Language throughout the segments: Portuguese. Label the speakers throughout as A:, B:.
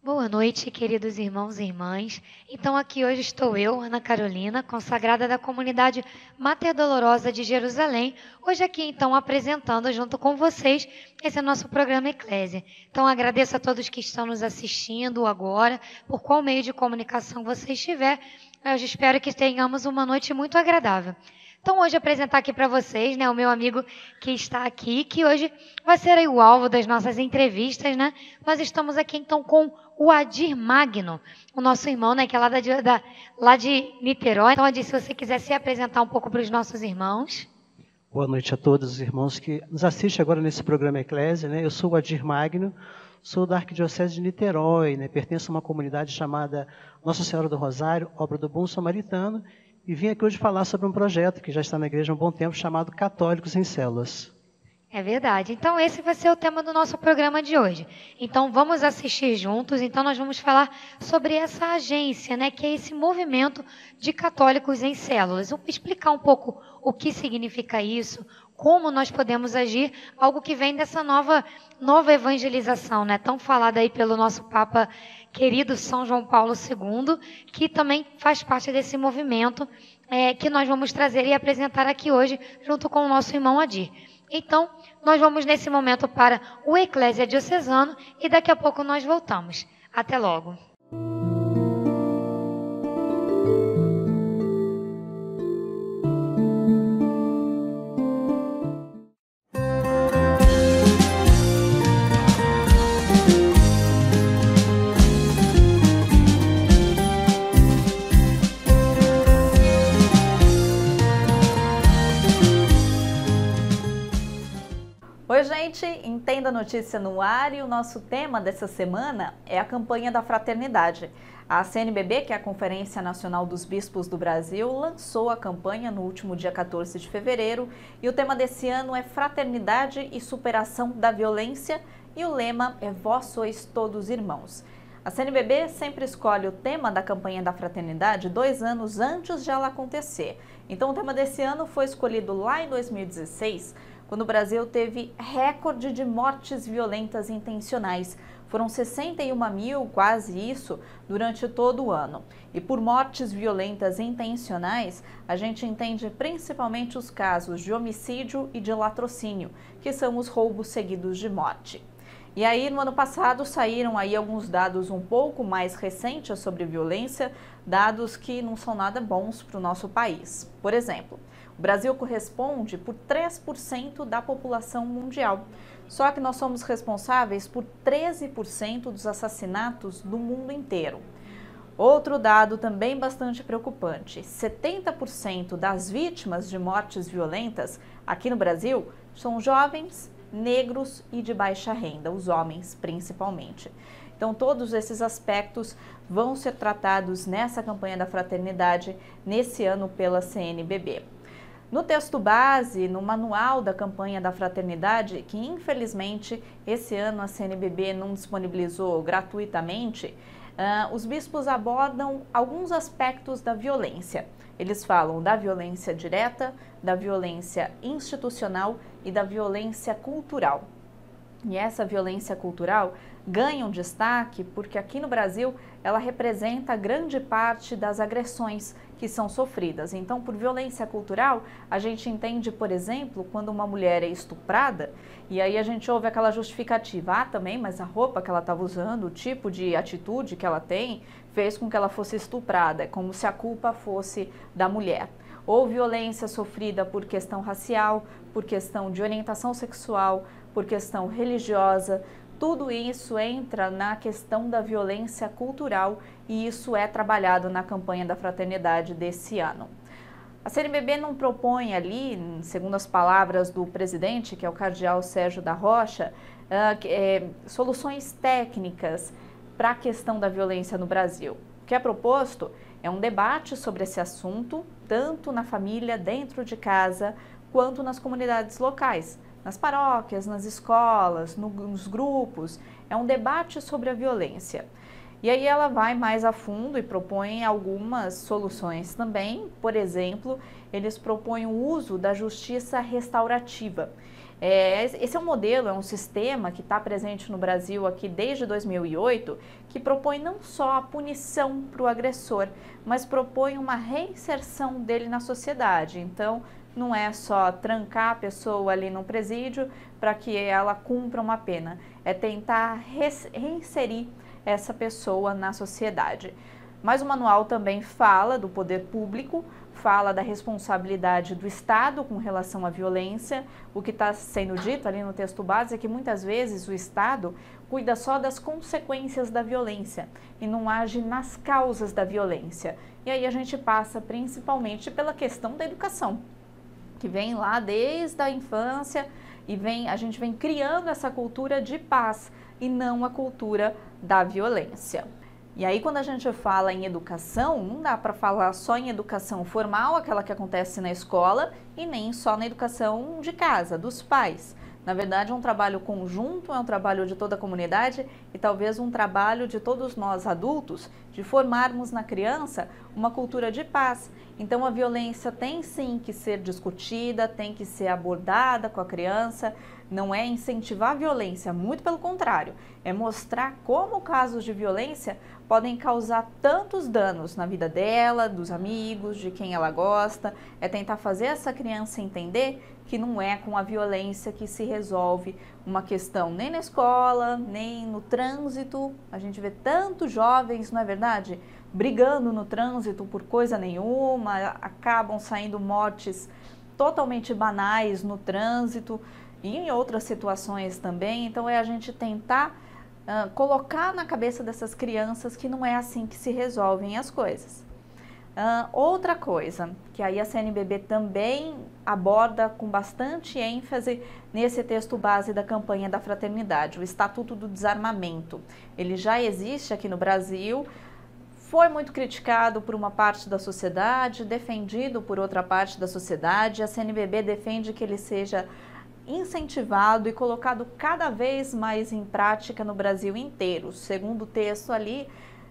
A: Boa noite, queridos irmãos e irmãs. Então, aqui hoje estou eu, Ana Carolina, consagrada da comunidade Mater Dolorosa de Jerusalém. Hoje aqui, então, apresentando junto com vocês esse nosso programa Eclésia. Então, agradeço a todos que estão nos assistindo agora, por qual meio de comunicação você estiver. Eu espero que tenhamos uma noite muito agradável. Então, hoje apresentar aqui para vocês, o meu amigo que está aqui, que hoje vai ser aí o alvo das nossas entrevistas, Nós estamos aqui, então, com o Adir Magno, o nosso irmão, que é lá de Niterói. Então, Adir, se você quiser se apresentar um pouco para os nossos irmãos.
B: Boa noite a todos os irmãos que nos assistem agora nesse programa Eclésia, Eu sou o Adir Magno, sou da Arquidiocese de Niterói, Pertenço a uma comunidade chamada Nossa Senhora do Rosário, Obra do Bom Samaritano, e vim aqui hoje falar sobre um projeto que já está na igreja há um bom tempo, chamado Católicos em Células.
A: É verdade. Então, esse vai ser o tema do nosso programa de hoje. Então, vamos assistir juntos. Então, nós vamos falar sobre essa agência, que é esse movimento de católicos em células. Vou explicar um pouco o que significa isso, como nós podemos agir, algo que vem dessa nova evangelização, tão falada aí pelo nosso Papa querido São João Paulo II, que também faz parte desse movimento que nós vamos trazer e apresentar aqui hoje, junto com o nosso irmão Adir. Então, nós vamos nesse momento para o Eclésia Diocesano e daqui a pouco nós voltamos. Até logo.
C: Oi, gente! Entenda a notícia no ar e o nosso tema dessa semana é a campanha da fraternidade. A CNBB, que é a Conferência Nacional dos Bispos do Brasil, lançou a campanha no último dia 14 de fevereiro e o tema desse ano é Fraternidade e Superação da Violência e o lema é Vós sois todos irmãos. A CNBB sempre escolhe o tema da campanha da fraternidade 2 anos antes de ela acontecer. Então o tema desse ano foi escolhido lá em 2016, quando o Brasil teve recorde de mortes violentas intencionais. Foram 61 mil, quase isso, durante todo o ano. E por mortes violentas intencionais, a gente entende principalmente os casos de homicídio e de latrocínio, que são os roubos seguidos de morte. E aí, no ano passado, saíram aí alguns dados um pouco mais recentes sobre violência, dados que não são nada bons para o nosso país. Por exemplo, o Brasil corresponde por 3% da população mundial, só que nós somos responsáveis por 13% dos assassinatos do mundo inteiro. Outro dado também bastante preocupante, 70% das vítimas de mortes violentas aqui no Brasil são jovens, negros e de baixa renda, os homens principalmente. Então todos esses aspectos vão ser tratados nessa campanha da fraternidade nesse ano pela CNBB. No texto base, no manual da campanha da fraternidade, que infelizmente esse ano a CNBB não disponibilizou gratuitamente, os bispos abordam alguns aspectos da violência. Eles falam da violência direta, da violência institucional e da violência cultural. E essa violência cultural ganha um destaque porque aqui no Brasil ela representa grande parte das agressões que são sofridas. Então, por violência cultural, a gente entende, por exemplo, quando uma mulher é estuprada e aí a gente ouve aquela justificativa, também, mas a roupa que ela estava usando, o tipo de atitude que ela tem, fez com que ela fosse estuprada, é como se a culpa fosse da mulher. Ou violência sofrida por questão racial, por questão de orientação sexual, por questão religiosa, tudo isso entra na questão da violência cultural e isso é trabalhado na campanha da fraternidade desse ano. A CNBB não propõe ali, segundo as palavras do presidente, que é o cardeal Sérgio da Rocha, soluções técnicas para a questão da violência no Brasil. O que é proposto é um debate sobre esse assunto, tanto na família, dentro de casa, quanto nas comunidades locais. Nas paróquias, nas escolas, nos grupos, é um debate sobre a violência. E aí ela vai mais a fundo e propõe algumas soluções também. Por exemplo, eles propõem o uso da justiça restaurativa. Esse é um modelo, é um sistema que está presente no Brasil aqui desde 2008, que propõe não só a punição para o agressor, mas propõe uma reinserção dele na sociedade. Então, não é só trancar a pessoa ali num presídio para que ela cumpra uma pena, é tentar reinserir essa pessoa na sociedade. Mas o manual também fala do poder público, fala da responsabilidade do Estado com relação à violência. O que está sendo dito ali no texto base é que muitas vezes o Estado cuida só das consequências da violência e não age nas causas da violência. E aí a gente passa principalmente pela questão da educação, que vem lá desde a infância e a gente vem criando essa cultura de paz e não a cultura da violência. E aí, quando a gente fala em educação, não dá para falar só em educação formal, aquela que acontece na escola, e nem só na educação de casa, dos pais. Na verdade, é um trabalho conjunto, é um trabalho de toda a comunidade e talvez um trabalho de todos nós adultos, de formarmos na criança uma cultura de paz. Então, a violência tem sim que ser discutida, tem que ser abordada com a criança. Não é incentivar a violência, muito pelo contrário, é mostrar como casos de violência podem causar tantos danos na vida dela, dos amigos, de quem ela gosta. É tentar fazer essa criança entender que não é com a violência que se resolve uma questão nem na escola, nem no trânsito. A gente vê tantos jovens, não é verdade, brigando no trânsito por coisa nenhuma, acabam saindo mortes totalmente banais no trânsito e em outras situações também. Então é a gente tentar colocar na cabeça dessas crianças que não é assim que se resolvem as coisas. Outra coisa que aí a CNBB também aborda com bastante ênfase nesse texto base da campanha da fraternidade, o Estatuto do Desarmamento. Ele já existe aqui no Brasil, foi muito criticado por uma parte da sociedade, defendido por outra parte da sociedade. A CNBB defende que ele seja incentivado e colocado cada vez mais em prática no Brasil inteiro. Segundo o texto ali,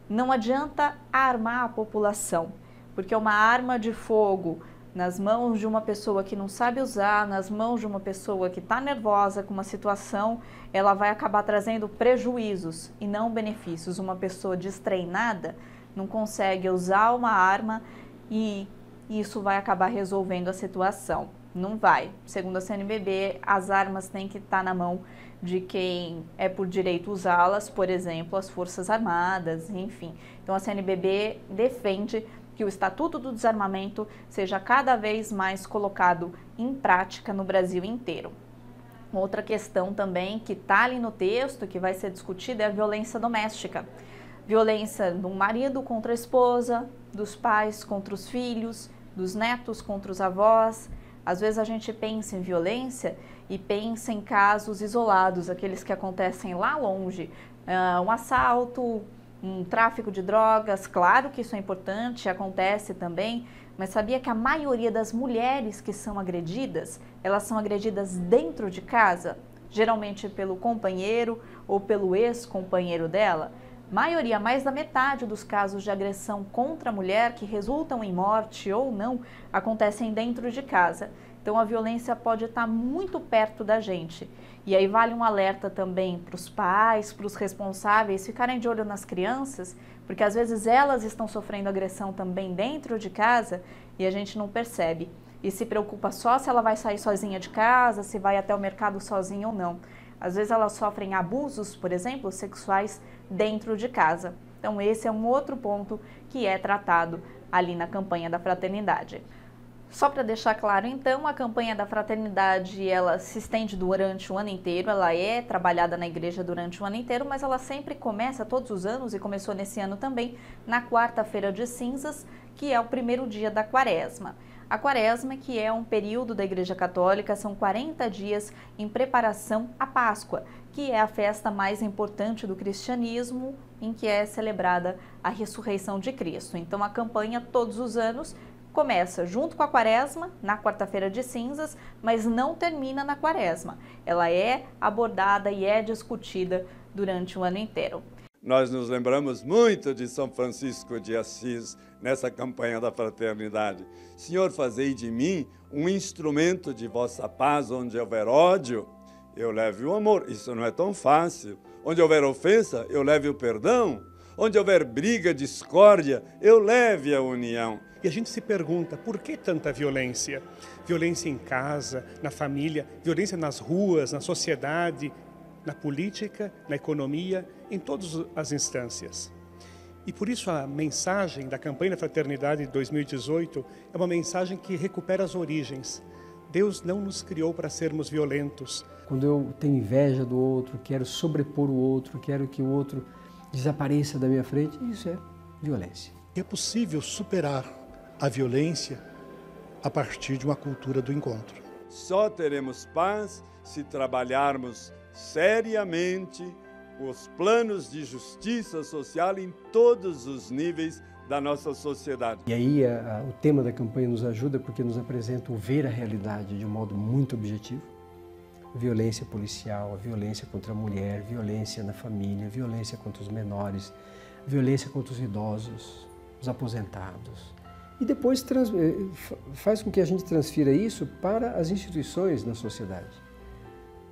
C: não adianta armar a população, porque uma arma de fogo nas mãos de uma pessoa que não sabe usar, nas mãos de uma pessoa que está nervosa com uma situação, ela vai acabar trazendo prejuízos e não benefícios. Uma pessoa destreinada não consegue usar uma arma e isso vai acabar resolvendo a situação. Não vai. Segundo a CNBB, as armas têm que estar na mão de quem é por direito usá-las, por exemplo, as Forças Armadas, enfim. Então a CNBB defende que o Estatuto do Desarmamento seja cada vez mais colocado em prática no Brasil inteiro. Outra questão também que está ali no texto, que vai ser discutida, é a violência doméstica. Violência do marido contra a esposa, dos pais contra os filhos, dos netos contra os avós. Às vezes a gente pensa em violência e pensa em casos isolados, aqueles que acontecem lá longe, um assalto, um tráfico de drogas. Claro que isso é importante, acontece também, mas sabia que a maioria das mulheres que são agredidas, elas são agredidas dentro de casa, geralmente pelo companheiro ou pelo ex-companheiro dela? Maioria, mais da metade dos casos de agressão contra a mulher que resultam em morte ou não, acontecem dentro de casa. Então a violência pode estar muito perto da gente. E aí vale um alerta também para os pais, para os responsáveis ficarem de olho nas crianças, porque às vezes elas estão sofrendo agressão também dentro de casa e a gente não percebe. E se preocupa só se ela vai sair sozinha de casa, se vai até o mercado sozinha ou não. Às vezes elas sofrem abusos, por exemplo, sexuais dentro de casa. Então esse é um outro ponto que é tratado ali na campanha da fraternidade. Só para deixar claro, então, a campanha da fraternidade, ela se estende durante o ano inteiro, ela é trabalhada na igreja durante o ano inteiro, mas ela sempre começa todos os anos, e começou nesse ano também, na quarta-feira de cinzas, que é o primeiro dia da quaresma. A quaresma, que é um período da Igreja Católica, são 40 dias em preparação à Páscoa, que é a festa mais importante do cristianismo, em que é celebrada a ressurreição de Cristo. Então, a campanha, todos os anos, começa junto com a quaresma, na quarta-feira de cinzas, mas não termina na quaresma. Ela é abordada e é discutida durante o ano inteiro.
D: Nós nos lembramos muito de São Francisco de Assis nessa campanha da fraternidade. Senhor, fazei de mim um instrumento de vossa paz. Onde houver ódio, eu leve o amor. Isso não é tão fácil. Onde houver ofensa, eu leve o perdão. Onde houver briga, discórdia, eu leve a união.
E: E a gente se pergunta, por que tanta violência? Violência em casa, na família, violência nas ruas, na sociedade, na política, na economia, em todas as instâncias. E por isso a mensagem da campanha da Fraternidade de 2018 é uma mensagem que recupera as origens. Deus não nos criou para sermos violentos.
F: Quando eu tenho inveja do outro, quero sobrepor o outro, quero que o outro desapareça da minha frente, isso é violência.
G: É possível superar a violência a partir de uma cultura do encontro.
D: Só teremos paz se trabalharmos seriamente os planos de justiça social em todos os níveis da nossa sociedade.
F: E aí o tema da campanha nos ajuda porque nos apresenta o ver a realidade de um modo muito objetivo. Violência policial, a violência contra a mulher, violência na família, violência contra os menores, violência contra os idosos, os aposentados. E depois faz com que a gente transfira isso para as instituições na sociedade.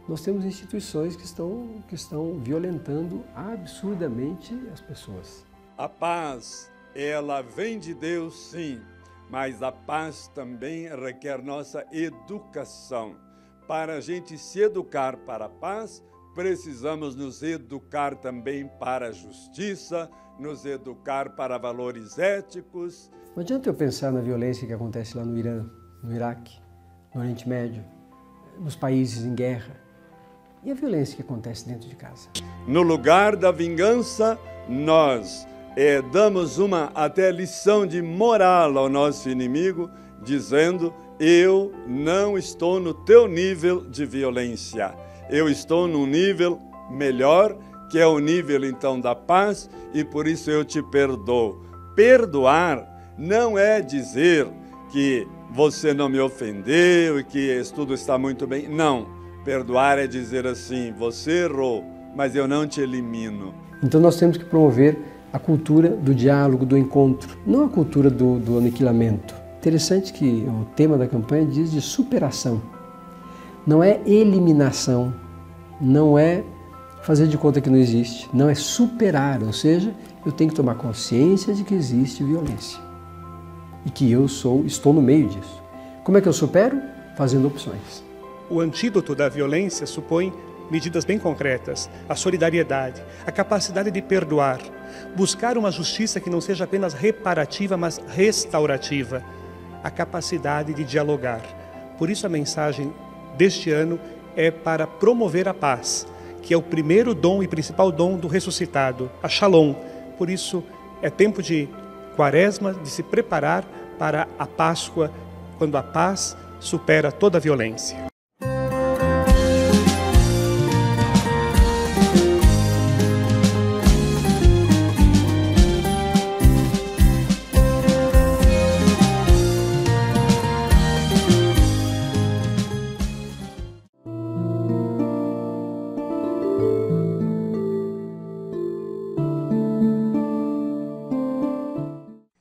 F: Nós temos instituições que estão violentando absurdamente as pessoas.
D: A paz, ela vem de Deus, sim, mas a paz também requer nossa educação. Para a gente se educar para a paz, precisamos nos educar também para a justiça, nos educar para valores éticos.
F: Não adianta eu pensar na violência que acontece lá no Irã, no Iraque, no Oriente Médio, nos países em guerra. E a violência que acontece dentro de casa?
D: No lugar da vingança, nós damos uma até lição de moral ao nosso inimigo, dizendo: eu não estou no teu nível de violência, eu estou num nível melhor, que é o nível então da paz, e por isso eu te perdoo. Perdoar não é dizer que você não me ofendeu e que tudo está muito bem. Não. Perdoar é dizer assim: você errou, mas eu não te elimino.
F: Então nós temos que promover a cultura do diálogo, do encontro, não a cultura do aniquilamento. Interessante que o tema da campanha diz de superação. Não é eliminação, não é fazer de conta que não existe, não é superar, ou seja, eu tenho que tomar consciência de que existe violência e que eu estou no meio disso. Como é que eu supero? Fazendo opções.
E: O antídoto da violência supõe medidas bem concretas, a solidariedade, a capacidade de perdoar, buscar uma justiça que não seja apenas reparativa, mas restaurativa, a capacidade de dialogar. Por isso a mensagem deste ano é para promover a paz, que é o primeiro dom e principal dom do ressuscitado, a Shalom. Por isso é tempo de Quaresma, de se preparar para a Páscoa, quando a paz supera toda a violência.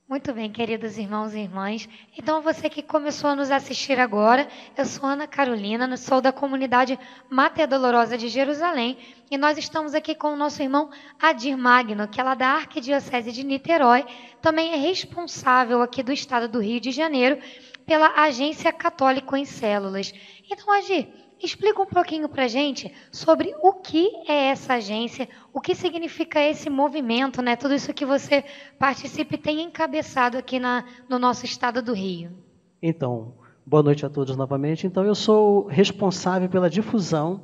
A: Muito bem, queridos irmãos e irmãs. Então, você que começou a nos assistir agora, eu sou Ana Carolina, sou da comunidade Mater Dolorosa de Jerusalém, e nós estamos aqui com o nosso irmão Adir Magno, que é lá da Arquidiocese de Niterói, também é responsável aqui do estado do Rio de Janeiro pela Agência Católica em Células. Então, Adir, explica um pouquinho para a gente sobre o que é essa agência, o que significa esse movimento, né? Tudo isso que você participa e tem encabeçado aqui no nosso estado do Rio.
B: Então, boa noite a todos novamente. Então, eu sou responsável pela difusão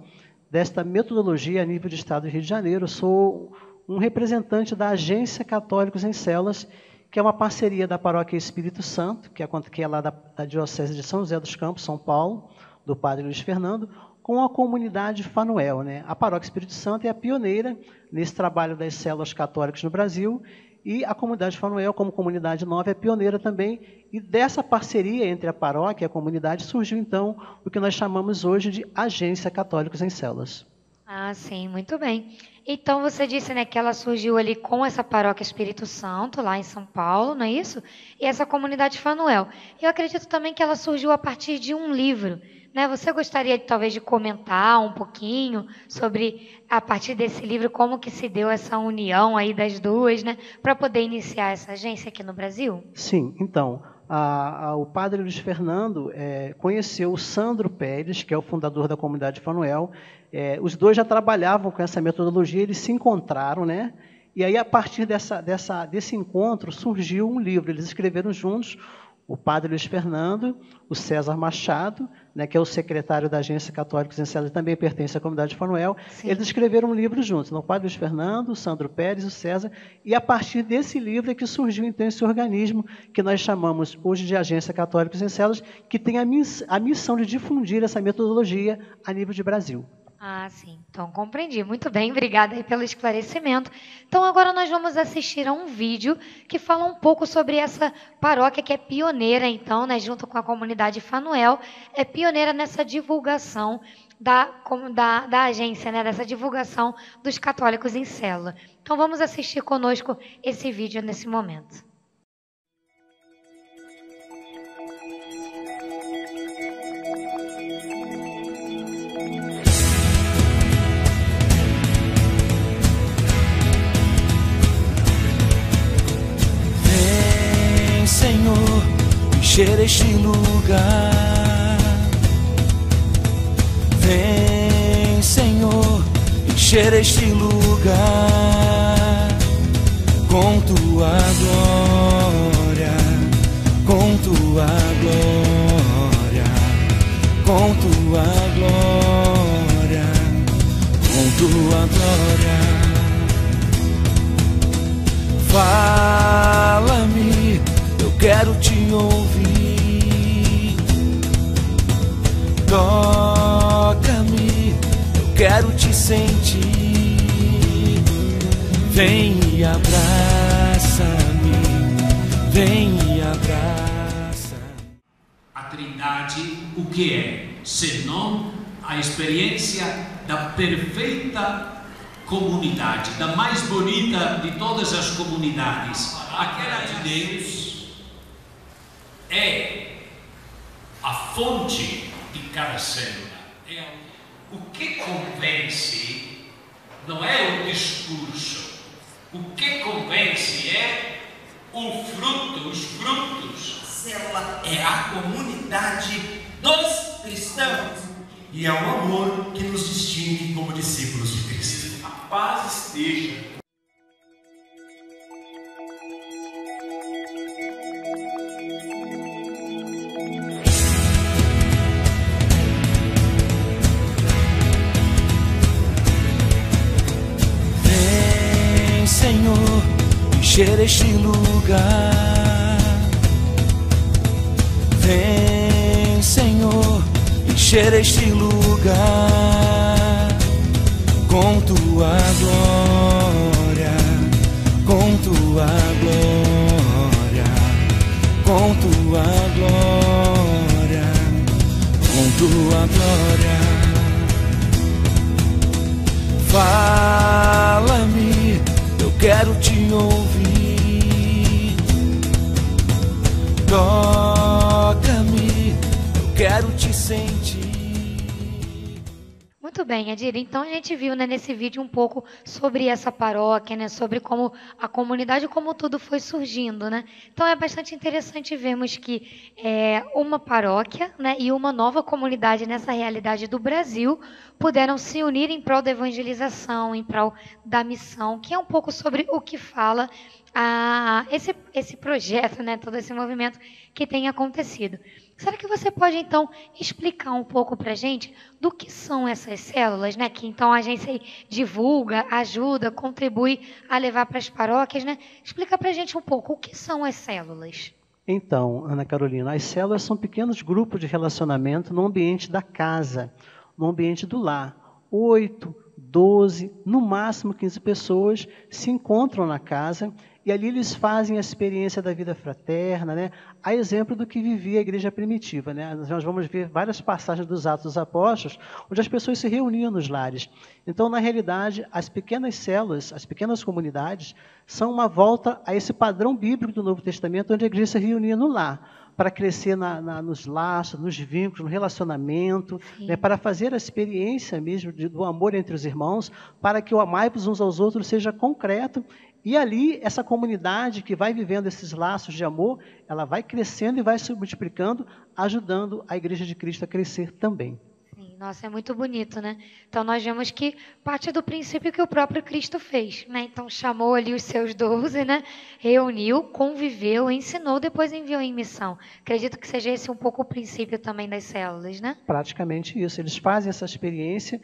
B: desta metodologia a nível do estado do Rio de Janeiro. Eu sou um representante da Agência Católicos em Células, que é uma parceria da Paróquia Espírito Santo, que é lá da Diocese de São José dos Campos, São Paulo, do Padre Luiz Fernando, com a comunidade Fanuel, né? A Paróquia Espírito Santo é a pioneira nesse trabalho das células católicas no Brasil, e a comunidade Fanuel, como comunidade nova, é pioneira também. E dessa parceria entre a paróquia e a comunidade surgiu, então, o que nós chamamos hoje de Agência Católicos em Células.
A: Ah, sim, muito bem. Então, você disse, né, que ela surgiu ali com essa paróquia Espírito Santo, lá em São Paulo, não é isso? E essa comunidade Fanuel. Eu acredito também que ela surgiu a partir de um livro, né? Você gostaria, talvez, de comentar um pouquinho sobre, a partir desse livro, como que se deu essa união aí das duas, né, para poder iniciar essa agência aqui no Brasil?
B: Sim, então, o padre Luiz Fernando conheceu o Sandro Pérez, que é o fundador da comunidade Fanuel. Os dois já trabalhavam com essa metodologia, eles se encontraram, né? E aí, a partir desse encontro, surgiu um livro. Eles escreveram juntos, o padre Luiz Fernando, o César Machado, né, que é o secretário da Agência Católicos em Células, também pertence à comunidade Fanuel.
A: Sim.
B: Eles escreveram um livro juntos, o padre Luiz Fernando, o Sandro Pérez, o César, e a partir desse livro é que surgiu, então, esse organismo que nós chamamos hoje de Agência Católicos em Células, que tem a missão de difundir essa metodologia a nível de Brasil.
A: Ah, sim. Então, compreendi. Muito bem, obrigada aí pelo esclarecimento. Então, agora nós vamos assistir a um vídeo que fala um pouco sobre essa paróquia que é pioneira, então, né, junto com a comunidade Fanuel, é pioneira nessa divulgação da agência, né, dessa divulgação dos católicos em célula. Então, vamos assistir conosco esse vídeo nesse momento.
H: Senhor, encher este lugar. Vem, Senhor, encher este lugar com tua glória, com tua glória, com tua glória, com tua glória. Fala-me, eu quero te ouvir. Toca-me, eu quero te sentir. Vem e abraça-me, vem e abraça.
I: A Trindade, o que é? Senão a experiência da perfeita comunidade, da mais bonita de todas as comunidades. Aquela de Deus é a fonte de cada célula. O que convence não é o discurso. O que convence é o fruto, os frutos.
J: A célula é a comunidade dos cristãos e é o amor que nos distingue como discípulos de Cristo.
I: A paz esteja.
H: Vem, Senhor, encher este lugar. Vem, Senhor, encher este lugar com tua glória, com tua glória, com tua glória, com tua glória. Fala-me, eu quero te ouvir. Toca-me, eu quero te sentir.
A: Muito bem, Adir. Então a gente viu, né, nesse vídeo um pouco sobre essa paróquia, né, sobre como a comunidade, como tudo foi surgindo, né? Então é bastante interessante vermos que uma paróquia, né, e uma nova comunidade nessa realidade do Brasil puderam se unir em prol da evangelização, em prol da missão, que é um pouco sobre o que fala esse projeto, né, todo esse movimento que tem acontecido. Será que você pode, então, explicar um pouco para a gente do que são essas células, né? Que, então, a agência divulga, ajuda, contribui a levar para as paróquias, né? Explica para a gente um pouco o que são as células.
B: Então, Ana Carolina, as células são pequenos grupos de relacionamento no ambiente da casa, no ambiente do lar. 8, 12, no máximo 15 pessoas se encontram na casa e ali eles fazem a experiência da vida fraterna, né? A exemplo do que vivia a igreja primitiva, né? Nós vamos ver várias passagens dos Atos dos Apóstolos, onde as pessoas se reuniam nos lares. Então, na realidade, as pequenas células, as pequenas comunidades, são uma volta a esse padrão bíblico do Novo Testamento, onde a igreja se reunia no lar, para crescer nos laços, nos vínculos, no relacionamento, né, para fazer a experiência mesmo do amor entre os irmãos, para que o amai-vos uns aos outros seja concreto. E ali, essa comunidade que vai vivendo esses laços de amor, ela vai crescendo e vai se multiplicando, ajudando a Igreja de Cristo a crescer também.
A: Nossa, é muito bonito, né? Então, nós vemos que parte do princípio que o próprio Cristo fez, né? Então, chamou ali os seus 12, né? Reuniu, conviveu, ensinou, depois enviou em missão. Acredito que seja esse um pouco o princípio também das células, né?
B: Praticamente isso. Eles fazem essa experiência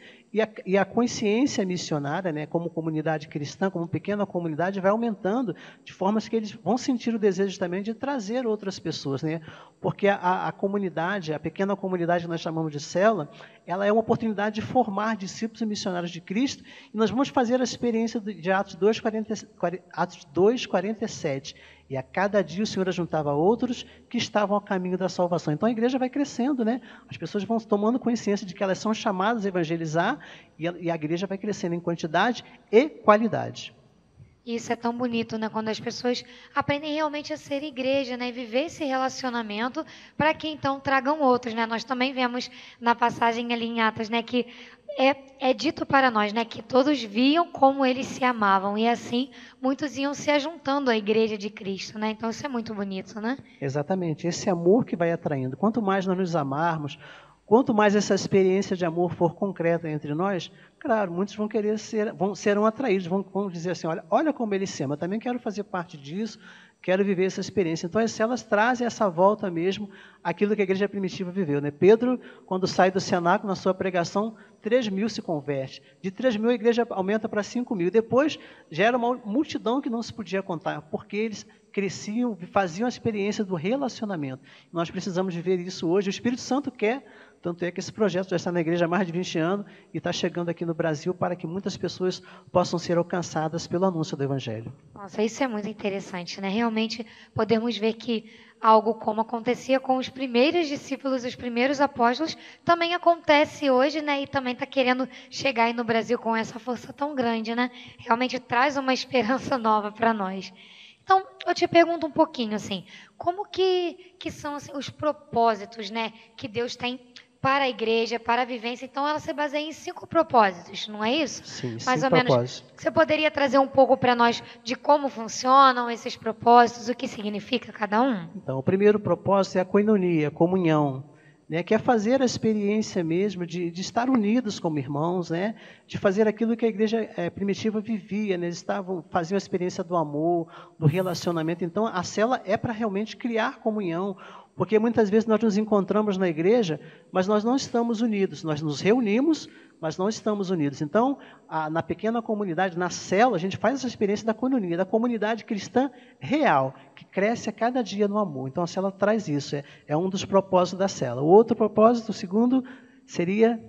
B: e a consciência missionária, né? Como comunidade cristã, como pequena comunidade, vai aumentando de formas que eles vão sentir o desejo também de trazer outras pessoas, né? Porque a comunidade, a pequena comunidade que nós chamamos de célula, ela é uma oportunidade de formar discípulos e missionários de Cristo, e nós vamos fazer a experiência de Atos 2:47. E a cada dia o Senhor ajuntava outros que estavam ao caminho da salvação. Então a igreja vai crescendo, né? As pessoas vão tomando consciência de que elas são chamadas a evangelizar, e a igreja vai crescendo em quantidade e qualidade.
A: Isso é tão bonito, né? Quando as pessoas aprendem realmente a ser igreja, né? E viver esse relacionamento para que então tragam outros, né? Nós também vemos na passagem ali em Atos, né? Que é dito para nós, né? Que todos viam como eles se amavam e assim muitos iam se ajuntando à igreja de Cristo, né? Então isso é muito bonito, né?
B: Exatamente. Esse amor que vai atraindo. Quanto mais nós nos amarmos, quanto mais essa experiência de amor for concreta entre nós, claro, muitos serão atraídos, vão dizer assim, olha como ele se ama, eu também quero fazer parte disso, quero viver essa experiência. Então, as células trazem essa volta mesmo àquilo que a igreja primitiva viveu, né? Pedro, quando sai do cenáculo, na sua pregação, 3.000 se converte. De 3.000, a igreja aumenta para 5.000. Depois, gera uma multidão que não se podia contar, porque eles cresciam, faziam a experiência do relacionamento. Nós precisamos viver isso hoje. O Espírito Santo quer, tanto é que esse projeto já está na igreja há mais de 20 anos e está chegando aqui no Brasil para que muitas pessoas possam ser alcançadas pelo anúncio do Evangelho.
A: Nossa, isso é muito interessante, né? Realmente podemos ver que algo como acontecia com os primeiros discípulos, os primeiros apóstolos, também acontece hoje, né? E também está querendo chegar aí no Brasil com essa força tão grande, né? Realmente traz uma esperança nova para nós. Então, eu te pergunto um pouquinho, assim, como que são assim, os propósitos, né, que Deus tem para a igreja, para a vivência? Então, ela se baseia em 5 propósitos, não é isso?
B: Sim,
A: mais
B: 5
A: ou menos.
B: propósitos.
A: Você poderia trazer um pouco para nós de como funcionam esses propósitos, o que significa cada um?
B: Então, o primeiro propósito é a koinonia, a comunhão, né, que é fazer a experiência mesmo de estar unidos como irmãos, né, de fazer aquilo que a igreja primitiva vivia, né, eles faziam a experiência do amor, do relacionamento. Então, a célula é para realmente criar comunhão, porque muitas vezes nós nos encontramos na igreja, mas nós não estamos unidos. Nós nos reunimos, mas não estamos unidos. Então, na pequena comunidade, na célula, a gente faz essa experiência da koinonia, da comunidade cristã real, que cresce a cada dia no amor. Então, a célula traz isso, é um dos propósitos da célula. O outro propósito, o segundo, seria...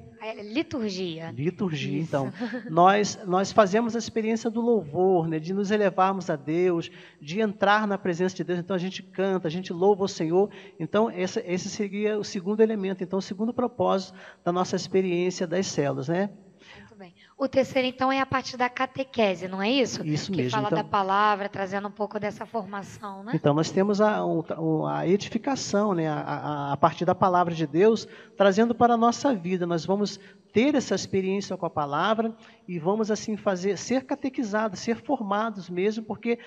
A: Liturgia.
B: Liturgia.
A: Isso.
B: Então, nós fazemos a experiência do louvor, né, de nos elevarmos a Deus, de entrar na presença de Deus. Então, a gente canta, a gente louva o Senhor. Então, esse seria o segundo elemento. Então, o segundo propósito da nossa experiência das células, né?
A: Muito bem. O terceiro, então, é a parte da catequese, não é isso?
B: Isso
A: que
B: mesmo.
A: fala
B: Então,
A: da palavra, trazendo um pouco dessa formação, né?
B: Então, nós temos a edificação, né, a partir da palavra de Deus, trazendo para a nossa vida. Nós vamos ter essa experiência com a palavra e vamos, assim, ser catequizados, ser formados mesmo, porque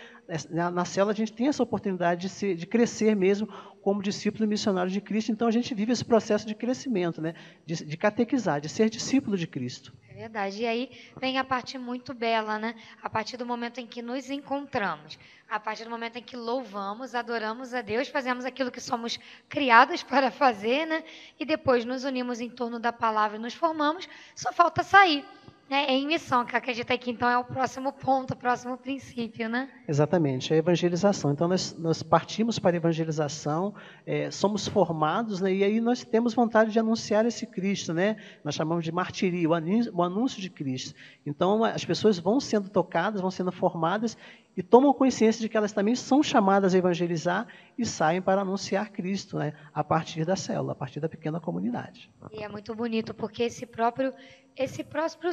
B: na célula a gente tem essa oportunidade de crescer mesmo como discípulo missionário de Cristo. Então, a gente vive esse processo de crescimento, né, de catequizar, de ser discípulo de Cristo.
A: É verdade. E aí vem a parte muito bela, né? A partir do momento em que nos encontramos, a partir do momento em que louvamos, adoramos a Deus, fazemos aquilo que somos criados para fazer, né? E depois nos unimos em torno da palavra e nos formamos, só falta sair. em missão, que acredita que então é o próximo ponto, o próximo princípio, né?
B: Exatamente, é a evangelização. Então, nós partimos para a evangelização, somos formados, né, e aí nós temos vontade de anunciar esse Cristo, né? Nós chamamos de martiria, o anúncio de Cristo. Então, as pessoas vão sendo tocadas, vão sendo formadas e tomam consciência de que elas também são chamadas a evangelizar e saem para anunciar Cristo, né, a partir da célula, a partir da pequena comunidade.
A: E é muito bonito, porque esse próprio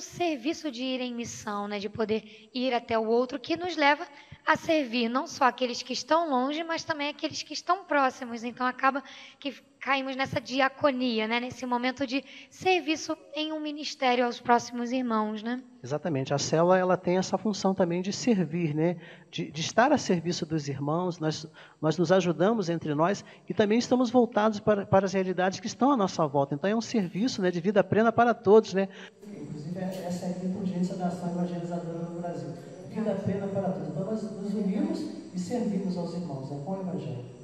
A: serviço de ir em missão, né, de poder ir até o outro, que nos leva a servir não só aqueles que estão longe, mas também aqueles que estão próximos. Então, acaba que caímos nessa diaconia, né, nesse momento de serviço em um ministério aos próximos irmãos, né?
B: Exatamente. A célula, ela tem essa função também de servir, né, de estar a serviço dos irmãos. Nós nos ajudamos entre nós e também estamos voltados para as realidades que estão à nossa volta. Então, é um serviço, né, de vida plena para todos, né? Inclusive, essa é a inteligência da ação evangelizadora no Brasil. Vida plena para todos. Então, nós nos unimos e servimos aos irmãos, né, com o Evangelho.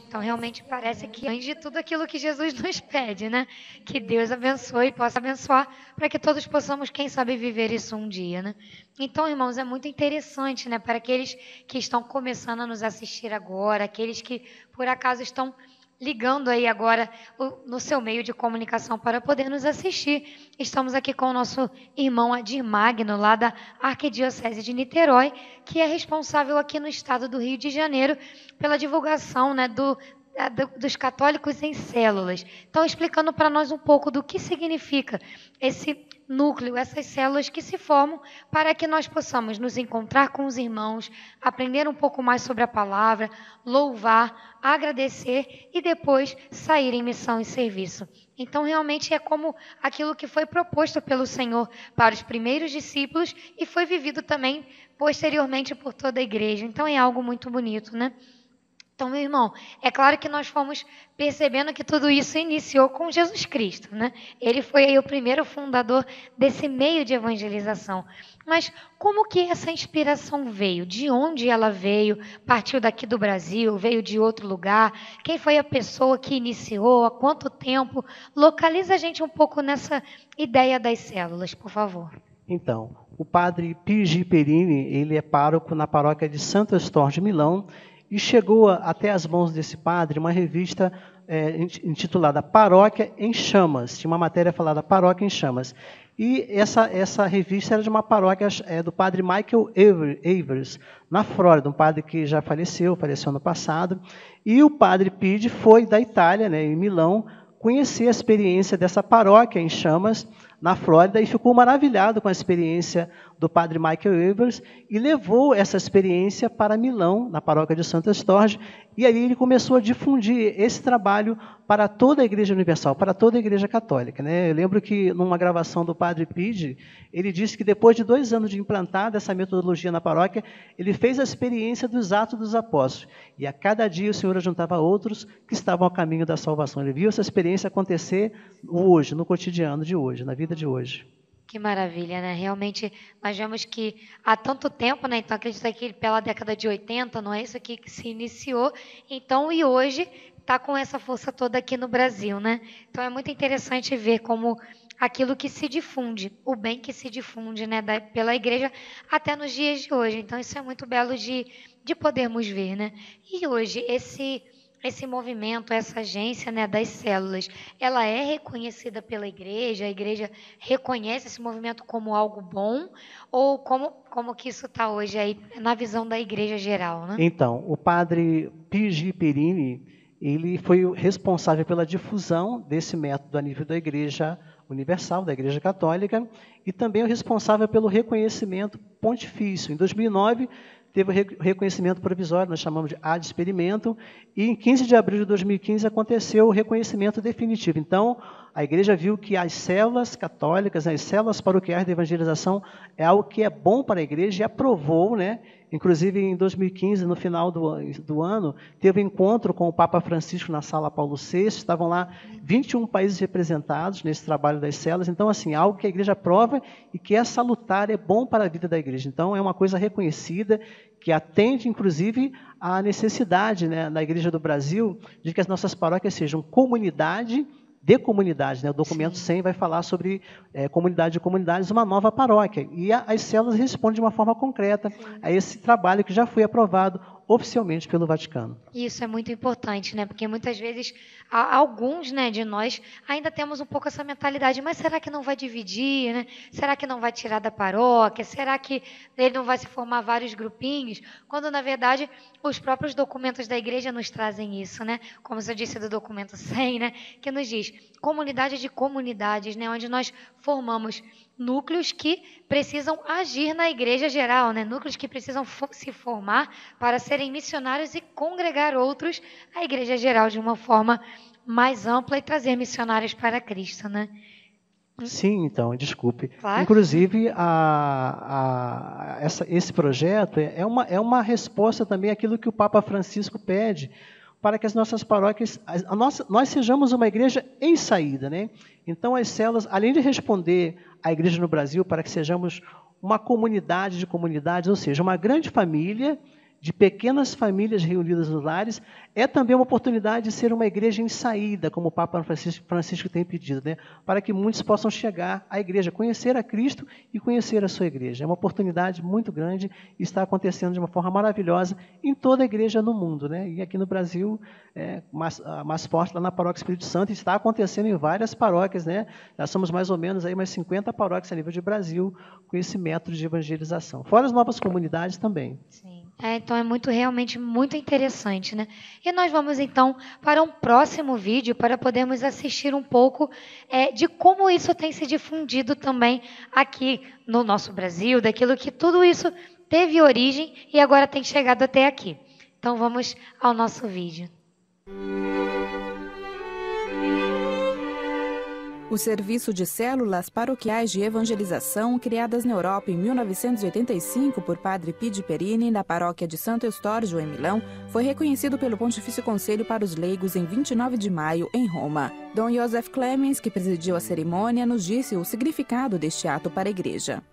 A: Então, realmente parece que antes de tudo aquilo que Jesus nos pede, né? Que Deus abençoe e possa abençoar para que todos possamos, quem sabe, viver isso um dia, né? Então, irmãos, é muito interessante, né? Para aqueles que estão começando a nos assistir agora, aqueles que, por acaso, estão ligando aí agora no seu meio de comunicação para poder nos assistir. Estamos aqui com o nosso irmão Adir Magno, lá da Arquidiocese de Niterói, que é responsável aqui no estado do Rio de Janeiro pela divulgação, né, dos católicos em células. Então, explicando para nós um pouco do que significa esse núcleo, essas células que se formam para que nós possamos nos encontrar com os irmãos, aprender um pouco mais sobre a palavra, louvar, agradecer e depois sair em missão e serviço. Então, realmente é como aquilo que foi proposto pelo Senhor para os primeiros discípulos e foi vivido também posteriormente por toda a igreja. Então, é algo muito bonito, né? Então, meu irmão, é claro que nós fomos percebendo que tudo isso iniciou com Jesus Cristo, né? Ele foi aí o primeiro fundador desse meio de evangelização. Mas como que essa inspiração veio? De onde ela veio? Partiu daqui do Brasil? Veio de outro lugar? Quem foi a pessoa que iniciou? Há quanto tempo? Localiza a gente um pouco nessa ideia das células, por favor.
B: Então, o padre Pio G. Perini, ele é pároco na paróquia de Santo Estor de Milão, e chegou até as mãos desse padre uma revista intitulada Paróquia em Chamas. Tinha uma matéria falada Paróquia em Chamas. E essa revista era de uma paróquia do padre Michael Evers, na Flórida, um padre que já faleceu ano passado. E o padre Pide foi da Itália, né, em Milão, conhecer a experiência dessa paróquia em Chamas, na Flórida, e ficou maravilhado com a experiência do padre Michael Evers e levou essa experiência para Milão, na paróquia de Santo Estorge, e ali ele começou a difundir esse trabalho para toda a Igreja Universal, para toda a Igreja Católica, né? Eu lembro que, numa gravação do padre Pide, ele disse que depois de 2 anos de implantada essa metodologia na paróquia, ele fez a experiência dos Atos dos Apóstolos, e a cada dia o Senhor ajuntava outros que estavam ao caminho da salvação. Ele viu essa experiência acontecer hoje, no cotidiano de hoje, na vida de hoje.
A: Que maravilha, né? Realmente, nós vemos que há tanto tempo, né? Então, acredito que pela década de 80, não é isso aqui que se iniciou. Então, e hoje está com essa força toda aqui no Brasil, né? Então, é muito interessante ver como aquilo que se difunde, o bem que se difunde, né? Pela igreja até nos dias de hoje. Então, isso é muito belo de podermos ver, né? E hoje, esse movimento, essa agência, né, das células, ela é reconhecida pela igreja? A igreja reconhece esse movimento como algo bom? Ou como que isso está hoje aí na visão da igreja geral, né?
B: Então, o padre Pio G. Perini, ele foi o responsável pela difusão desse método a nível da igreja universal, da igreja católica, e também o responsável pelo reconhecimento pontifício. Em 2009, teve o reconhecimento provisório, nós chamamos de ad experimento, e em 15 de abril de 2015 aconteceu o reconhecimento definitivo. Então, a igreja viu que as células católicas, as células paroquiais de evangelização, é algo que é bom para a igreja e aprovou, né? Inclusive, em 2015, no final do ano, teve um encontro com o Papa Francisco na Sala Paulo VI, estavam lá 21 países representados nesse trabalho das células. Então, assim, algo que a igreja aprova e que é salutar, é bom para a vida da igreja. Então, é uma coisa reconhecida, que atende, inclusive, à necessidade, né, na Igreja do Brasil, de que as nossas paróquias sejam comunidade de comunidades, né? O documento 100 vai falar sobre comunidade de comunidades, uma nova paróquia. E as células respondem de uma forma concreta a esse trabalho que já foi aprovado oficialmente pelo Vaticano.
A: Isso é muito importante, né? Porque muitas vezes alguns, né, de nós ainda temos um pouco essa mentalidade, mas será que não vai dividir, né? Será que não vai tirar da paróquia? Será que ele não vai se formar vários grupinhos? Quando, na verdade, os próprios documentos da igreja nos trazem isso, né? Como eu disse do documento 100, né? Que nos diz comunidade de comunidades, né? Onde nós formamos núcleos que precisam agir na igreja geral, né? Núcleos que precisam se formar para serem missionários e congregar outros à igreja geral de uma forma mais ampla e trazer missionários para Cristo, né?
B: Sim, então, desculpe.
A: Claro.
B: Inclusive, esse projeto é uma resposta também àquilo que o Papa Francisco pede para que as nossas paróquias, nós sejamos uma igreja em saída, né? Então, as células, além de responder à igreja no Brasil para que sejamos uma comunidade de comunidades, ou seja, uma grande família de pequenas famílias reunidas nos lares, é também uma oportunidade de ser uma igreja em saída, como o Papa Francisco tem pedido, né? Para que muitos possam chegar à igreja, conhecer a Cristo e conhecer a sua igreja. É uma oportunidade muito grande e está acontecendo de uma forma maravilhosa em toda a igreja no mundo, né? E aqui no Brasil, mais forte lá na Paróquia Espírito Santo, está acontecendo em várias paróquias, né? Nós somos mais ou menos aí umas 50 paróquias a nível de Brasil com esse método de evangelização. Fora as novas comunidades também.
A: Sim. Então é realmente muito interessante, né? E nós vamos então para um próximo vídeo para podermos assistir um pouco de como isso tem se difundido também aqui no nosso Brasil, daquilo que tudo isso teve origem e agora tem chegado até aqui. Então vamos ao nosso vídeo.
K: O Serviço de Células Paroquiais de Evangelização, criadas na Europa em 1985 por Padre Pidi Perini, na paróquia de Santo Estorgio, em Milão, foi reconhecido pelo Pontifício Conselho para os Leigos em 29 de maio, em Roma. Dom Joseph Clemens, que presidiu a cerimônia, nos disse o significado deste ato para a Igreja.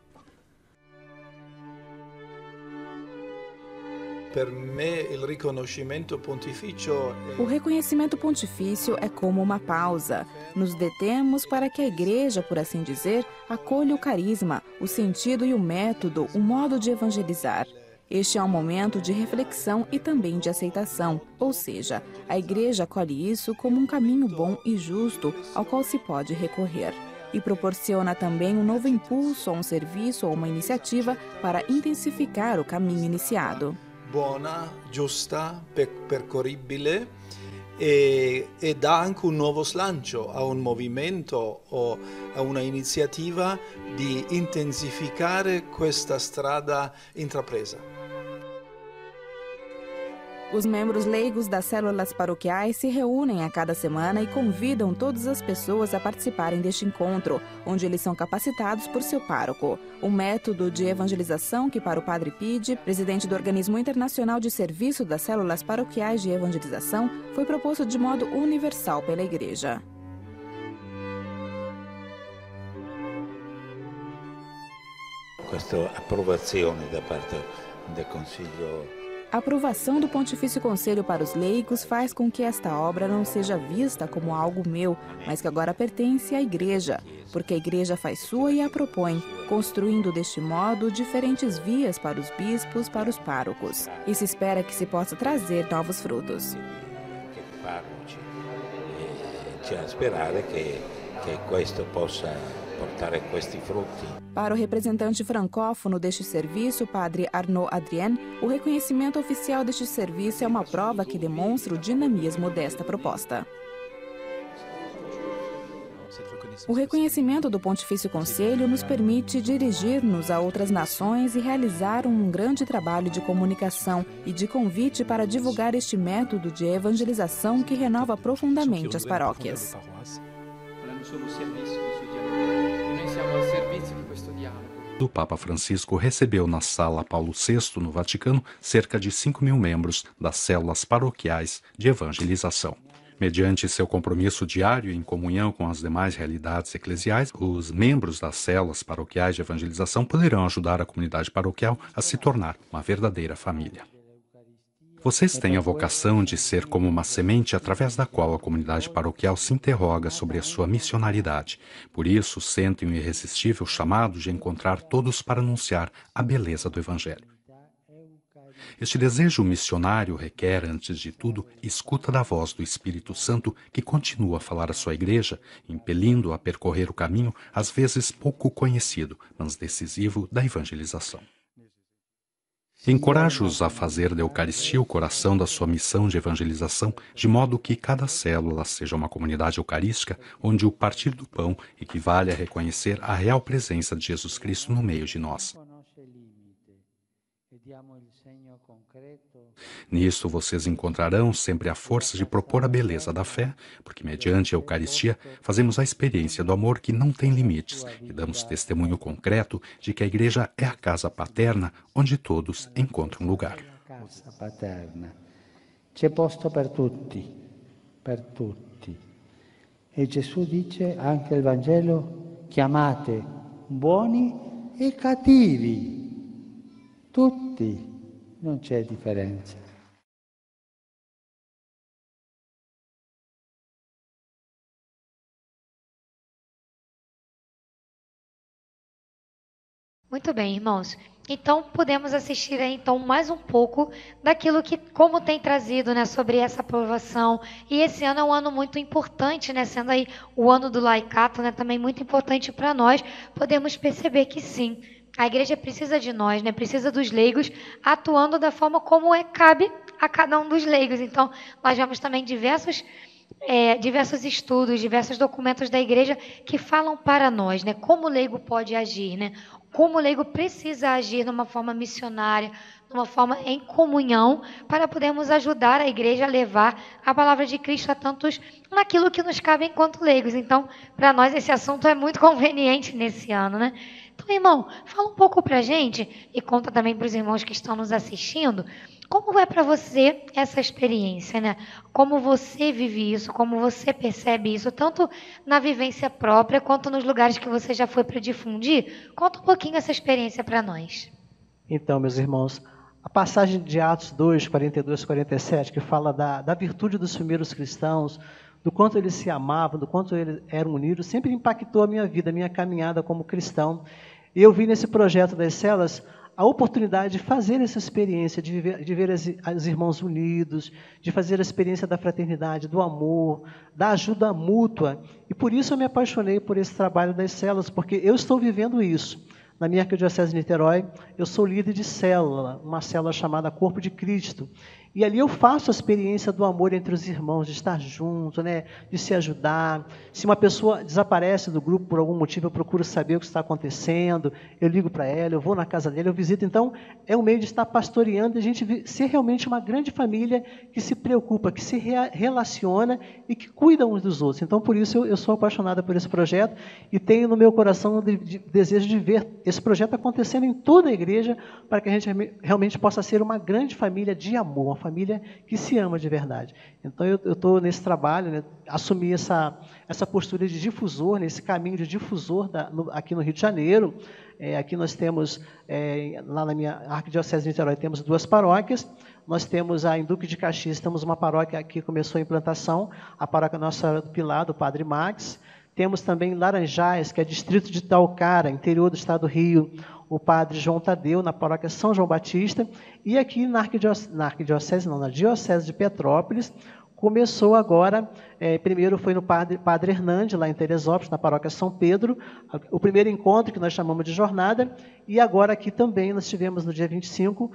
K: O reconhecimento pontifício é como uma pausa. Nos detemos para que a Igreja, por assim dizer, acolha o carisma, o sentido e o método, o modo de evangelizar. Este é um momento de reflexão e também de aceitação, ou seja, a Igreja acolhe isso como um caminho bom e justo ao qual se pode recorrer. E proporciona também um novo impulso a um serviço ou uma iniciativa para intensificar o caminho iniciado.
L: Buona, giusta, percorribile e dà anche un nuovo slancio a un movimento o a una iniziativa di intensificare questa strada intrapresa.
K: Os membros leigos das células paroquiais se reúnem a cada semana e convidam todas as pessoas a participarem deste encontro, onde eles são capacitados por seu pároco. Um método de evangelização que, para o Padre Pidi, presidente do Organismo Internacional de Serviço das Células Paroquiais de Evangelização, foi proposto de modo universal pela Igreja.
M: Questa approvazione da parte del Consiglio.
K: A aprovação do Pontifício Conselho para os Leigos faz com que esta obra não seja vista como algo meu, mas que agora pertence à Igreja, porque a Igreja faz sua e a propõe, construindo deste modo diferentes vias para os bispos, para os párocos. E se espera que se possa trazer novos frutos.
M: C'è sperare che questo possa portare questi frutti.
K: Para o representante francófono deste serviço, Padre Arnaud Adrien, o reconhecimento oficial deste serviço é uma prova que demonstra o dinamismo desta proposta. O reconhecimento do Pontifício Conselho nos permite dirigir-nos a outras nações e realizar um grande trabalho de comunicação e de convite para divulgar este método de evangelização que renova profundamente as paróquias.
N: O Papa Francisco recebeu na Sala Paulo VI, no Vaticano, cerca de 5.000 membros das células paroquiais de evangelização. Mediante seu compromisso diário em comunhão com as demais realidades eclesiais, os membros das células paroquiais de evangelização poderão ajudar a comunidade paroquial a se tornar uma verdadeira família. Vocês têm a vocação de ser como uma semente através da qual a comunidade paroquial se interroga sobre a sua missionaridade. Por isso, sentem o irresistível chamado de encontrar todos para anunciar a beleza do Evangelho. Este desejo missionário requer, antes de tudo, escuta da voz do Espírito Santo que continua a falar à sua igreja, impelindo-a a percorrer o caminho, às vezes pouco conhecido, mas decisivo, da evangelização. Encorajo-os a fazer da Eucaristia o coração da sua missão de evangelização, de modo que cada célula seja uma comunidade eucarística, onde o partir do pão equivale a reconhecer a real presença de Jesus Cristo no meio de nós. Nisto vocês encontrarão sempre a força de propor a beleza da fé, porque mediante a Eucaristia fazemos a experiência do amor que não tem limites e damos testemunho concreto de que a Igreja é a casa paterna onde todos encontram lugar.
O: Casa paterna. C'è posto per tutti, per tutti. E Gesù dice anche il Vangelo: chiamate buoni e cattivi, tutti. Non c'è differenza.
A: Muito bem, irmãos. Então, podemos assistir aí, então, mais um pouco daquilo que, como tem trazido, né, sobre essa aprovação. E esse ano é um ano muito importante, né, sendo aí o ano do laicato, né, também muito importante para nós. Podemos perceber que sim, a igreja precisa de nós, né? Precisa dos leigos atuando da forma como cabe a cada um dos leigos. Então, nós vemos também diversos estudos, diversos documentos da igreja que falam para nós, né? Como o leigo pode agir, né? Como o leigo precisa agir de uma forma missionária, de uma forma em comunhão, para podermos ajudar a igreja a levar a palavra de Cristo a tantos naquilo que nos cabe enquanto leigos. Então, para nós esse assunto é muito conveniente nesse ano, né? Então, irmão, fala um pouco para a gente e conta também para os irmãos que estão nos assistindo, como é para você essa experiência, né? Como você vive isso, como você percebe isso, tanto na vivência própria quanto nos lugares que você já foi para difundir. Conta um pouquinho essa experiência para nós.
B: Então, meus irmãos, a passagem de Atos 2, 42, 47, que fala da virtude dos primeiros cristãos, do quanto eles se amavam, do quanto eles eram unidos, sempre impactou a minha vida, a minha caminhada como cristão. E eu vi nesse projeto das células a oportunidade de fazer essa experiência, de ver os irmãos unidos, de fazer a experiência da fraternidade, do amor, da ajuda mútua. E por isso eu me apaixonei por esse trabalho das células, porque eu estou vivendo isso. Na minha Arquidiocese de Niterói, eu sou líder de célula, uma célula chamada Corpo de Cristo. E ali eu faço a experiência do amor entre os irmãos, de estar junto, né, de se ajudar. Se uma pessoa desaparece do grupo por algum motivo, eu procuro saber o que está acontecendo, eu ligo para ela, eu vou na casa dela, eu visito. Então, é um meio de estar pastoreando e a gente ser realmente uma grande família que se preocupa, que se relaciona e que cuida uns dos outros. Então, por isso, eu sou apaixonada por esse projeto e tenho no meu coração o desejo de ver esse projeto acontecendo em toda a igreja para que a gente realmente possa ser uma grande família de amor, uma família que se ama de verdade. Então, eu estou nesse trabalho, né, assumi essa postura de difusor, nesse caminho de difusor aqui no Rio de Janeiro. Aqui nós temos, lá na minha Arquidiocese de Niterói, temos 2 paróquias. Nós temos em Duque de Caxias, temos uma paróquia que começou a implantação, a paróquia Nossa Senhora do Pilar, do Padre Max. Temos também Laranjais, que é distrito de Talcara, interior do estado do Rio, o Padre João Tadeu, na paróquia São João Batista. E aqui na Diocese de Petrópolis, começou agora, primeiro foi no Padre Hernandes, lá em Teresópolis, na paróquia São Pedro, o primeiro encontro que nós chamamos de jornada, e agora aqui também nós tivemos no dia 25,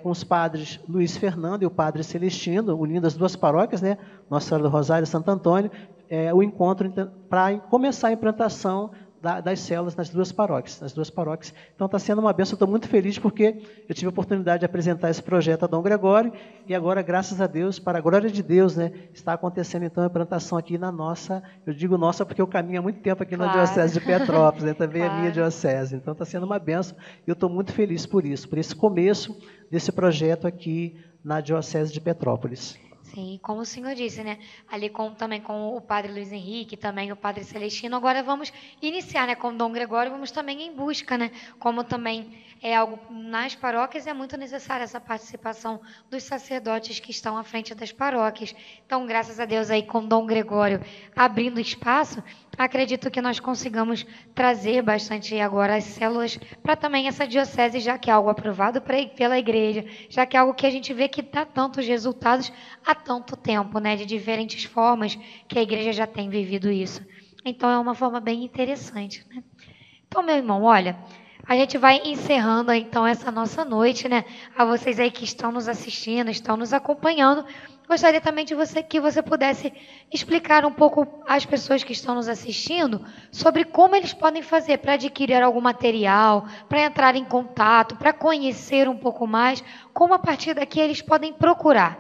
B: com os padres Luiz Fernando e o Padre Celestino, unindo as 2 paróquias, né, Nossa Senhora do Rosário e Santo Antônio, o encontro para começar a implantação das células nas 2 paróquias. Então está sendo uma bênção, estou muito feliz porque eu tive a oportunidade de apresentar esse projeto a Dom Gregório e agora, graças a Deus, para a glória de Deus, né, está acontecendo então a implantação aqui na nossa, eu digo nossa porque eu caminho há muito tempo aqui na Diocese de Petrópolis, né, também é minha diocese, então está sendo uma bênção e eu estou muito feliz por isso, por esse começo desse projeto aqui na Diocese de Petrópolis.
A: Sim, como o senhor disse, né? Ali também com o padre Luiz Henrique, também o padre Celestino, agora vamos iniciar, né? Com Dom Gregório, vamos também em busca, né? Como também é algo nas paróquias, é muito necessária essa participação dos sacerdotes que estão à frente das paróquias. Então, graças a Deus aí com Dom Gregório abrindo espaço, acredito que nós consigamos trazer bastante agora as células para também essa diocese, já que é algo aprovado pela igreja, já que é algo que a gente vê que dá tantos resultados há tanto tempo, né, de diferentes formas que a igreja já tem vivido isso. Então, é uma forma bem interessante, né? Então, meu irmão, olha, a gente vai encerrando, então, essa nossa noite, né? A vocês aí que estão nos assistindo, estão nos acompanhando, gostaria também de que você pudesse explicar um pouco às pessoas que estão nos assistindo sobre como eles podem fazer para adquirir algum material, para entrar em contato, para conhecer um pouco mais, como a partir daqui eles podem procurar.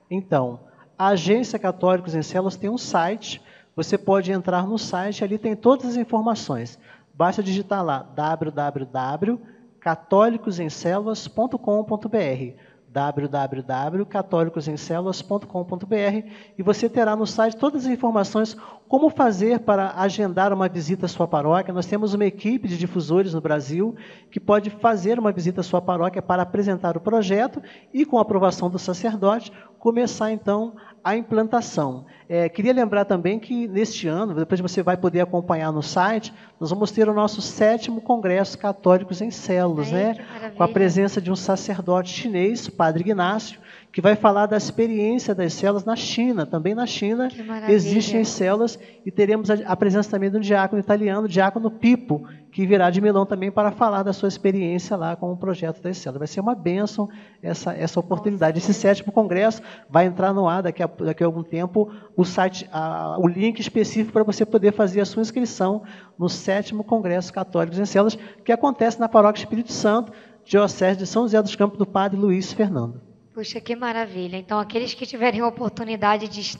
B: Então, a Agência Católicos em Células tem um site, você pode entrar no site, ali tem todas as informações. Basta digitar lá www.catolicosemcelulas.com.br www.catolicosemcelulas.com.br e você terá no site todas as informações como fazer para agendar uma visita à sua paróquia. Nós temos uma equipe de difusores no Brasil que pode fazer uma visita à sua paróquia para apresentar o projeto e, com a aprovação do sacerdote, começar, então, a implantação. Queria lembrar também que, neste ano, depois você vai poder acompanhar no site, nós vamos ter o nosso 7º Congresso Católicos em Células, né? Com a presença de um sacerdote chinês, Padre Ignácio, que vai falar da experiência das células na China. Também na China existem as células e teremos a presença também de um diácono italiano, o diácono Pipo, que virá de Milão também para falar da sua experiência lá com o projeto das células. Vai ser uma bênção essa oportunidade. Esse 7º Congresso vai entrar no ar daqui a algum tempo, o site, o link específico para você poder fazer a sua inscrição no 7º Congresso Católicos em Células, que acontece na Paróquia Espírito Santo, Diocese de São José dos Campos, do Padre Luiz Fernando.
A: Puxa, que maravilha. Então, aqueles que tiverem a oportunidade de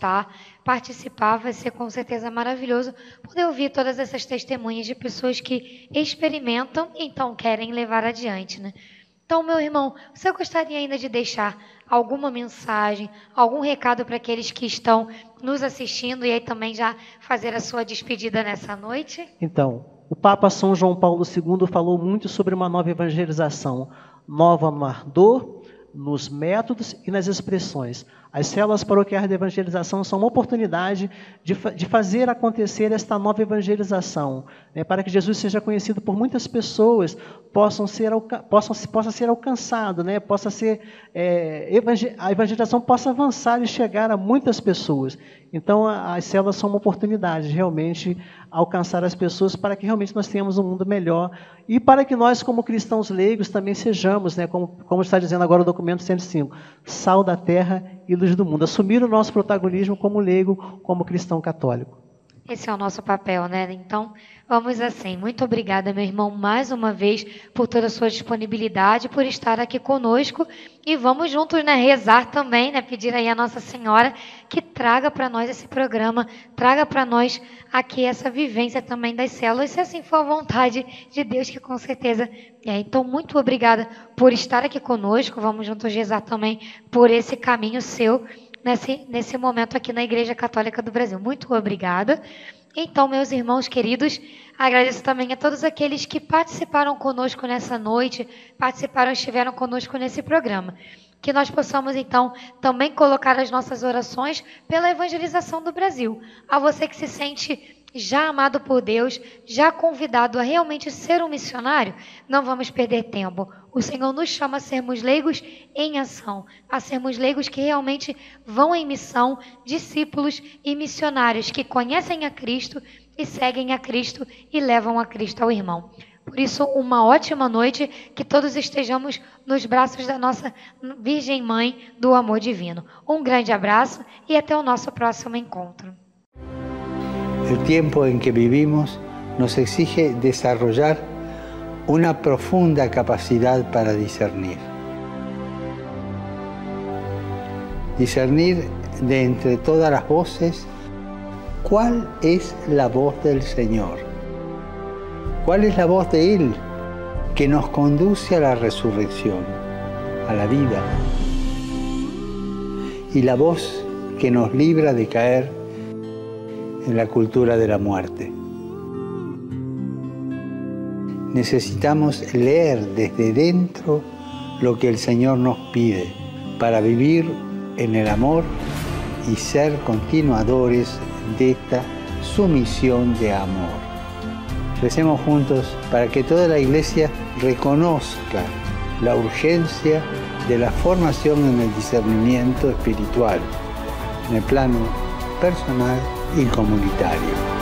A: participar, vai ser com certeza maravilhoso poder ouvir todas essas testemunhas de pessoas que experimentam e então querem levar adiante, né? Então, meu irmão, você gostaria ainda de deixar alguma mensagem, algum recado para aqueles que estão nos assistindo e aí também já fazer a sua despedida nessa noite?
B: Então, o Papa São João Paulo II falou muito sobre uma nova evangelização, nova no ardor, nos métodos e nas expressões. As células paroquiais de evangelização são uma oportunidade de fazer acontecer esta nova evangelização, né, para que Jesus seja conhecido por muitas pessoas, possa ser alcançado, né, a evangelização possa avançar e chegar a muitas pessoas. Então, as células são uma oportunidade de realmente alcançar as pessoas para que realmente nós tenhamos um mundo melhor e para que nós, como cristãos leigos, também sejamos, né, como está dizendo agora o documento 105, sal da terra e luz do mundo. Assumir o nosso protagonismo como leigo, como cristão católico.
A: Esse é o nosso papel, né? Então, vamos assim. Muito obrigada, meu irmão, mais uma vez, por toda a sua disponibilidade, por estar aqui conosco. E vamos juntos, né, rezar também, né, pedir aí a Nossa Senhora que traga para nós esse programa, traga para nós aqui essa vivência também das células, se assim for a vontade de Deus, que com certeza é. Então, muito obrigada por estar aqui conosco. Vamos juntos rezar também por esse caminho seu, nesse momento aqui na Igreja Católica do Brasil. Muito obrigada. Então, meus irmãos queridos, agradeço também a todos aqueles que participaram conosco nessa noite, estiveram conosco nesse programa. Que nós possamos, então, também colocar as nossas orações pela evangelização do Brasil. A você que se sente já amado por Deus, já convidado a realmente ser um missionário, não vamos perder tempo. O Senhor nos chama a sermos leigos em ação, a sermos leigos que realmente vão em missão, discípulos e missionários que conhecem a Cristo e seguem a Cristo e levam a Cristo ao irmão. Por isso, uma ótima noite, que todos estejamos nos braços da nossa Virgem Mãe do Amor Divino. Um grande abraço e até o nosso próximo encontro.
O: El tiempo en que vivimos nos exige desarrollar una profunda capacidad para discernir. Discernir de entre todas las voces, ¿cuál es la voz del Señor? ¿Cuál es la voz de Él que nos conduce a la resurrección, a la vida? Y la voz que nos libra de caer en la cultura de la muerte. Necesitamos leer desde dentro lo que el Señor nos pide para vivir en el amor y ser continuadores de esta sumisión de amor. Recemos juntos para que toda la Iglesia reconozca la urgencia de la formación en el discernimiento espiritual, en el plano personal y comunitario.